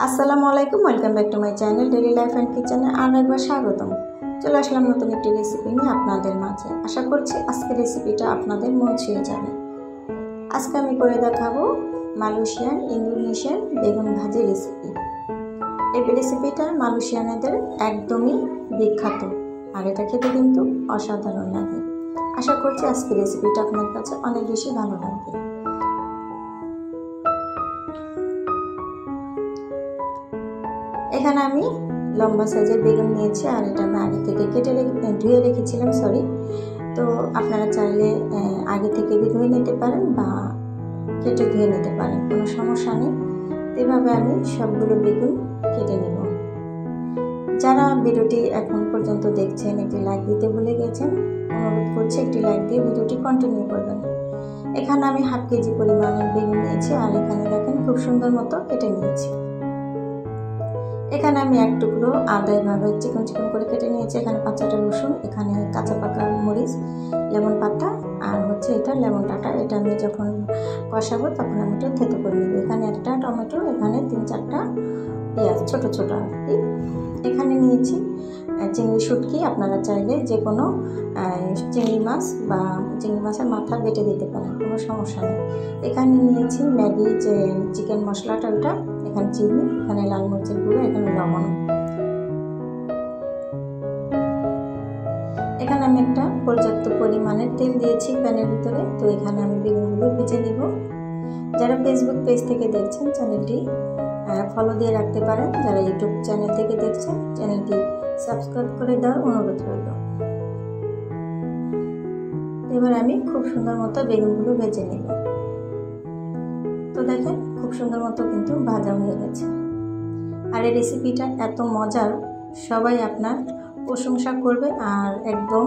আসসালামু আলাইকুম, welcome back to my channel daily life and কিচেনে আর একবার স্বাগতম। চলে আসলাম নতুন একটি রেসিপি নিয়ে আপনাদের মাঝে। আশা করছি আজকের রেসিপিটা আপনাদের মন ছুঁয়ে যাবে। আজকে আমি করে দেখাবো মালয়েশিয়ান ইন্দোনেশিয়ান বেগুন ভাজি রেসিপি। এই রেসিপিটা মালয়েশিয়ানদের একদমই বিখ্যাত আর এটা খেতে কিন্তু অসাধারণ লাগে। আশা করছি আজকের রেসিপিটা আপনার কাছে অনেক বেশি ভালো লাগবে। এখানে আমি লম্বা সাইজের বেগুন নিয়েছি আর এটা আমি আগে থেকে ধুয়ে রেখেছিলাম। তো আপনারা চাইলে আগে থেকে ধুয়ে নিতে পারেন বা কেটে ধুয়ে নিতে পারেন, কোনো সমস্যা নেই। এভাবে আমি সবগুলো বেগুন কেটে নেব। যারা ভিডিওটি এখন পর্যন্ত দেখছেন একটি লাইক দিতে ভুলে গেছেন, অনুরোধ করছি একটি লাইক দিয়ে ভিডিওটি কন্টিনিউ করবেন। এখানে আমি হাফ কেজি পরিমাণের বেগুন নিয়েছি আর এখানে দেখেন খুব সুন্দর মতো কেটে নিয়েছি। এখানে আমি এক টুকরো আদা এভাবে চিকন চিকন করে কেটে নিয়েছি। এখানে 5-6টা রসুন, এখানে কাঁচা পাকা মরিচ, লেমন পাতা আর এটা লেমন ডাঁটা। এটা আমি যখন কষাবো তখন আমি এটা থেতো করে নেব। এখানে একটা টমেটো, এখানে 3-4টা পেঁয়াজ ছোট ছোট আর কি। এখানে নিয়েছি চিংড়ি শুটকি। আপনারা চাইলে যে কোনো চিংড়ি মাছ বা চিংড়ি মাছের মাথা বেটে দিতে পারেন, কোনো সমস্যা নেই। এখানে নিয়েছি ম্যাগি যে চিকেন মশলাটা, ওটা, এখানে চিনি, এখানে লাল মরিচের গুঁড়ো, এখানে লবণ। এখানে আমি একটা পর্যাপ্ত পরিমাণের তেল দিয়েছি প্যানের ভিতরে। তো এখানে আমি বেগুনগুলো ভেজে নিব। যারা ফেসবুক পেজ থেকে দেখছেন চ্যানেলটি ফলো দিয়ে রাখতে পারেন। যারা ইউটিউব চ্যানেল থেকে দেখছেন চ্যানেলটি সাবস্ক্রাইব করে দেওয়ার অনুরোধ রইল। এবার আমি খুব সুন্দর মতো বেগুনগুলো ভেজে নেব। তো দেখেন খুব সুন্দর মতো কিন্তু ভাজা হয়ে গেছে। আর এই রেসিপিটা এত মজার, সবাই আপনার প্রশংসা করবে আর একদম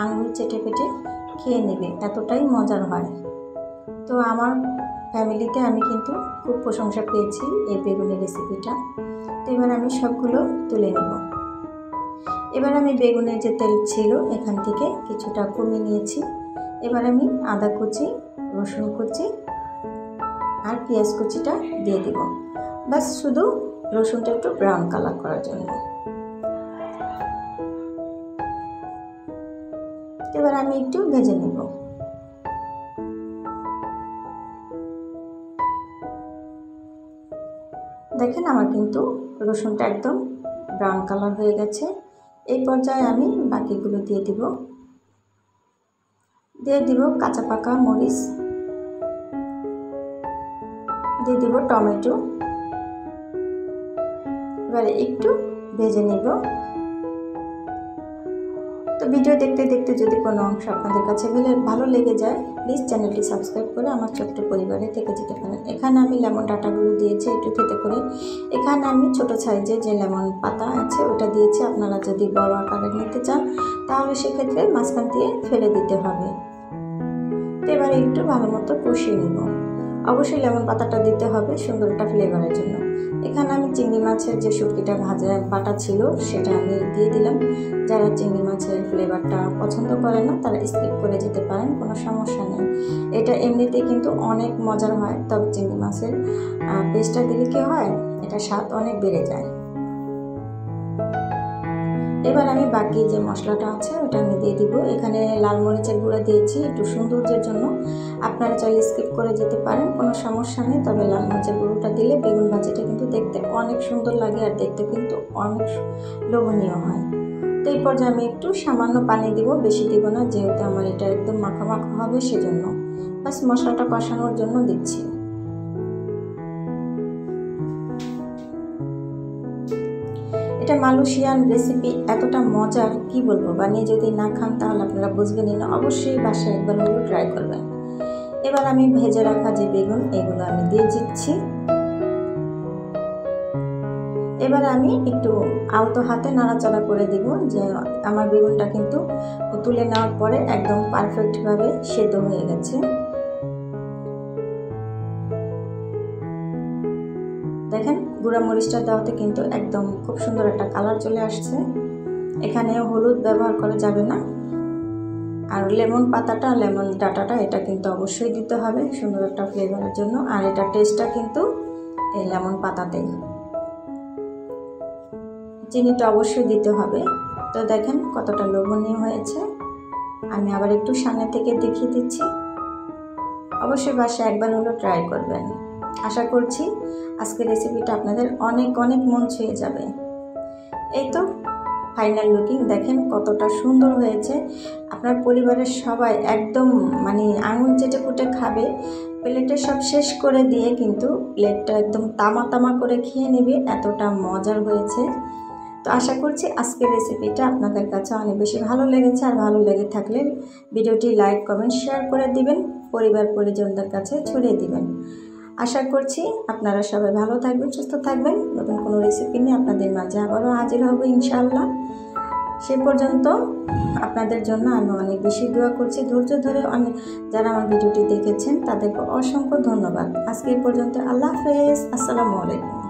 আঙুল চেটে পেটে খেয়ে নেবে, এতটাই মজার হয়। তো আমার ফ্যামিলিতে আমি কিন্তু খুব প্রশংসা পেয়েছি এই বেগুনের রেসিপিটা। তো এবার আমি সবগুলো তুলে নেব। এবার আমি বেগুনের যে তেল ছিল এখান থেকে কিছুটা কমিয়ে নিয়েছি। এবার আমি আদা কুচি, রসুন কুচি আর পেঁয়াজ কুচিটা দিয়ে দিব। বাস শুধু রসুনটা একটু ব্রাউন কালার করার জন্য। এবার আমি একটু ভেজে নেব। দেখেন আমার কিন্তু রসুনটা একদম ব্রাউন কালার হয়ে গেছে। এই পর্যায়ে আমি বাকিগুলো দিয়ে দিব কাঁচা পাকা মরিচ, দিয়ে দিব টমেটো। এবারে একটু ভেজে নেব। তো ভিডিও দেখতে দেখতে যদি কোনো অংশ আপনাদের কাছে ভালো লেগে যায়, প্লিজ চ্যানেলটি সাবস্ক্রাইব করে আমার ছোট্ট পরিবারে থেকে যেতে পারেন। এখানে আমি লেমন ডাঁটাগুলো দিয়েছি একটু থেতো করে। এখানে আমি ছোট সাইজে যে লেমন পাতা আছে ওটা দিয়েছি। আপনারা যদি বড় আকারে নিতে চান তাহলে সেক্ষেত্রে মাঝখান দিয়ে ফেলে দিতে হবে। তো এবারে একটু ভালো মতো কষিয়ে নেব। অবশ্যই লেমন পাতাটা দিতে হবে সুন্দর একটা ফ্লেভারের জন্য। এখানে আমি চিংড়ি মাছের যে শুটকিটা বাটা ছিল সেটা আমি দিয়ে দিলাম। যারা চিংড়ি মাছের ফ্লেভারটা পছন্দ করে না তারা স্কিপ করে যেতে পারেন, কোনো সমস্যা নেই। এটা এমনিতেই কিন্তু অনেক মজার হয়, তবে চিংড়ি মাছের পেস্টটা দিলে কি হয়, এটা স্বাদ অনেক বেড়ে যায়। এবার আমি বাকি যে মশলাটা আছে ওটা আমি দিয়ে দিব। এখানে লাল মরিচের গুঁড়া দিয়েছি একটু সৌন্দর্যের জন্য। আপনারা চাইলে স্কিপ করে যেতে পারেন, কোনো সমস্যা নেই। তবে লাল মরিচের গুঁড়োটা দিলে বেগুন ভাজিটা কিন্তু দেখতে অনেক সুন্দর লাগে আর দেখতে কিন্তু অনেক লোভনীয় হয়। তো এই পর্যায়ে আমি একটু সামান্য পানি দিব, বেশি দিব না, যেহেতু আমার এটা একদম মাখা মাখা হবে সেজন্য। বাস মশলাটা কষানোর জন্য দিচ্ছি। এটা মালয়েশিয়ান রেসিপি এতটা মজার কি বলবো, বানিয়ে যদি না খান তাহলে আপনারা বুঝবেনই না। অবশ্যই বাসায় একবার হলেও ট্রাই করবেন। এবার আমি ভেজে রাখা যে বেগুন এগুলো আমি দিয়ে দিচ্ছি। এবার আমি একটু আলতো হাতে নাড়াচাড়া করে দিব, যে আমার বেগুনটা কিন্তু তুলে নেওয়ার পরে একদম পারফেক্টভাবে সেদ্ধ হয়ে গেছে। দেখেন গুঁড়া মরিচটা দেওয়াতে কিন্তু একদম খুব সুন্দর একটা কালার চলে আসছে। এখানে হলুদ ব্যবহার করা যাবে না। আর লেমন পাতাটা, লেমন ডাঁটাটা এটা কিন্তু অবশ্যই দিতে হবে সুন্দর একটা ফ্লেভারের জন্য। আর এটা টেস্টটা কিন্তু এই লেমন পাতাতেই। চিনিটা অবশ্যই দিতে হবে। তো দেখেন কতটা লোভনীয় হয়েছে। আমি আবার একটু সামনে থেকে দেখিয়ে দিচ্ছি। অবশ্যই বাসায় একবার হলো ট্রাই করবেন। আশা করছি আজকের রেসিপিটা আপনাদের অনেক অনেক মন ছুঁয়ে যাবে। এই তো ফাইনাল লুকিং, দেখেন কতটা সুন্দর হয়েছে। আপনার পরিবারের সবাই একদম মানে আঙুল চেটে পুটে খাবে, প্লেটে সব শেষ করে দিয়ে কিন্তু প্লেটটা একদম তামা তামা করে খেয়ে নেবে, এতটা মজার হয়েছে। তো আশা করছি আজকের রেসিপিটা আপনাদের কাছে অনেক বেশি ভালো লেগেছে। আর ভালো লেগে থাকলে ভিডিওটি লাইক কমেন্ট শেয়ার করে দিবেন, পরিবার পরিজনদের কাছে ছড়িয়ে দিবেন। আশা করছি আপনারা সবাই ভালো থাকবেন, সুস্থ থাকবেন। নতুন কোনো রেসিপি নিয়ে আপনাদের মাঝে আবারও হাজির হব ইনশাআল্লাহ। সে পর্যন্ত আপনাদের জন্য আমি অনেক বেশি দোয়া করছি। ধৈর্য ধরে যারা আমার ভিডিওটি দেখেছেন তাদেরকে অসংখ্য ধন্যবাদ। আজকে এই পর্যন্ত। আল্লাহ হাফেজ। আসসালামু আলাইকুম।